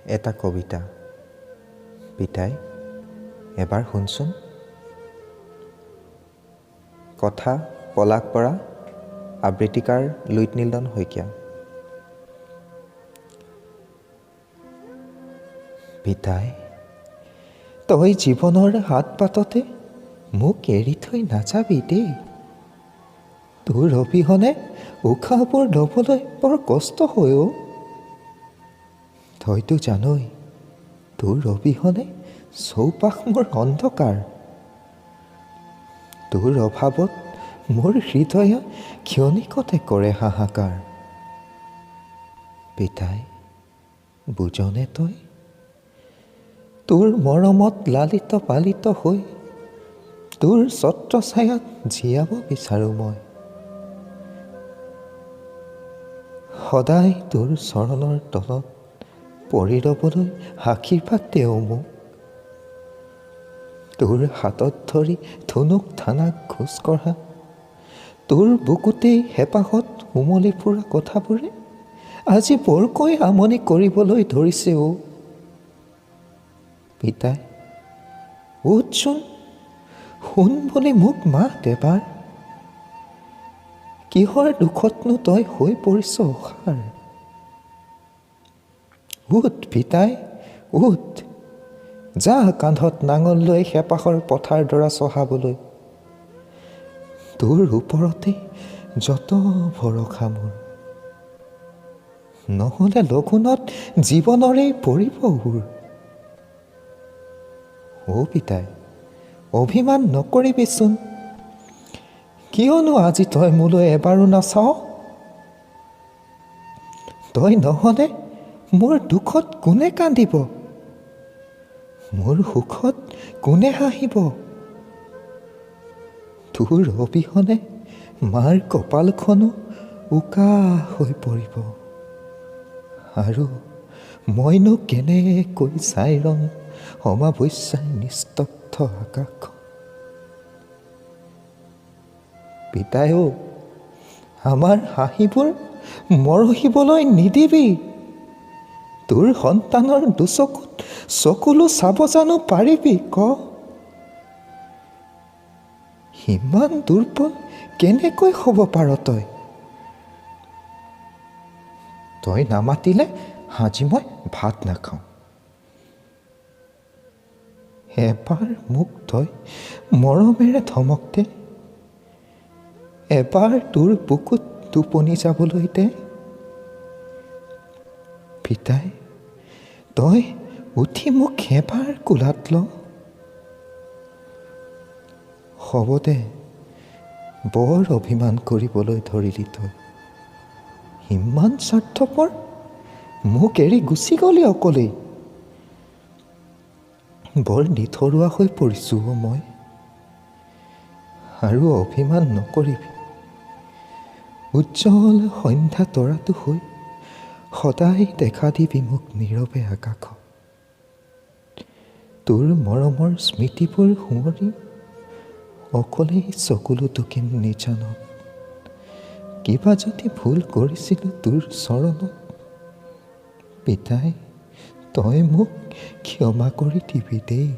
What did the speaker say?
এটা কবিতা। পিতাই এবাৰ শুনচোন। কথা পলাশ বৰা, আবৃত্তিকাৰ লুইত নীলদন শইকীয়া। পিতাই, তই জীৱনৰ হাত বাটতে মোক এৰি থৈ নাযাবি দেই। তোৰ অবিহনে উশাহবোৰ ল'বলৈ বৰ কষ্ট হয় অ'। তইতো জানই, তোৰ অবিহনে চৌপাশ মোৰ অন্ধকাৰ। তোৰ অভাৱত মোৰ হৃদয়ে ক্ষণিকতে কৰে হাহাকাৰ। পিতাই, বুজনে তই? তোৰ মৰমত লালিত পালিত হৈ তোৰ ছত্ৰছায়াত জীয়াব বিচাৰোঁ মই। সদায় তোৰ চৰণৰ তলত পৰি ৰ'বলৈ আশীৰ্বাদ দেও মোক। তোৰ হাতত ধৰি ধুনুক ঠানাক খোজ কঢ়া, তোৰ বুকুতেই হেঁপাহত উমলি ফুৰা কথাবোৰে আজি বৰকৈ আমনি কৰিবলৈ ধৰিছে অ'। পিতাই, উঠচোন, শুন বুলি মোক মাত এবাৰ। কিহৰ দুখতনো তই হৈ পৰিছ অসাৰ? উঠ পিতাই, উঠ, যা কান্ধত নাঙল লৈ হেঁপাহৰ পথাৰ ডৰা চহাবলৈ। তোৰ ওপৰতেই যত ভৰসা মোৰ, নহ'লে লঘোণত জীৱনৰেই পৰিব ওৰ। অ' পিতাই, অভিমান নকৰিবিচোন। কিয়নো আজি তই মোলৈ এবাৰো নাচাৱ? তই নহ'লে মোৰ দুখত কোনে কান্দিব? মোৰ সুখত কোনে হাঁহিব? তোৰ অবিহনে মাৰ কপালখনো উকা হৈ পৰিব। আৰু মইনো কেনেকৈ চাই ৰম অমাৱস্যাৰ নিস্তব্ধ আকাশখন। পিতাই অ', আমাৰ হাঁহিবোৰ মৰহিবলৈ নিদিবি। তোৰ সন্তানৰ দুচকুত চকুলো চাব জানো পাৰিবি ক? ইমান দুৰ্বল কেনেকৈ হ'ব পাৰ তই? তই নামাতিলে আজি মই ভাত নাখাওঁ। এবাৰ মোক তই মৰমেৰে ধমক দে, এবাৰ তোৰ বুকুত টোপনি যাবলৈ দে। পিতাই, তই উঠি মোক এবাৰ কোলাত ল। হ'ব দে, বৰ অভিমান কৰিবলৈ ধৰিলি তই। ইমান স্বাৰ্থপৰ, মোক এৰি গুচি গলি অকলেই। বৰ নিথৰুৱা হৈ পৰিছোঁ অ' মই। আৰু অভিমান নকৰিবি। উজ্জ্বল সন্ধ্যা তৰাটো হৈ সদায় দেখা দিবি মোক নীৰৱে আকাশত। তোৰ মৰমৰ স্মৃতিবোৰ সোঁৱৰি অকলেই চকুলো টুকিম নিজানত। কিবা যদি ভুল কৰিছিলোঁ তোৰ চৰণত, পিতাই তই মোক ক্ষমা কৰি দিবি দেই।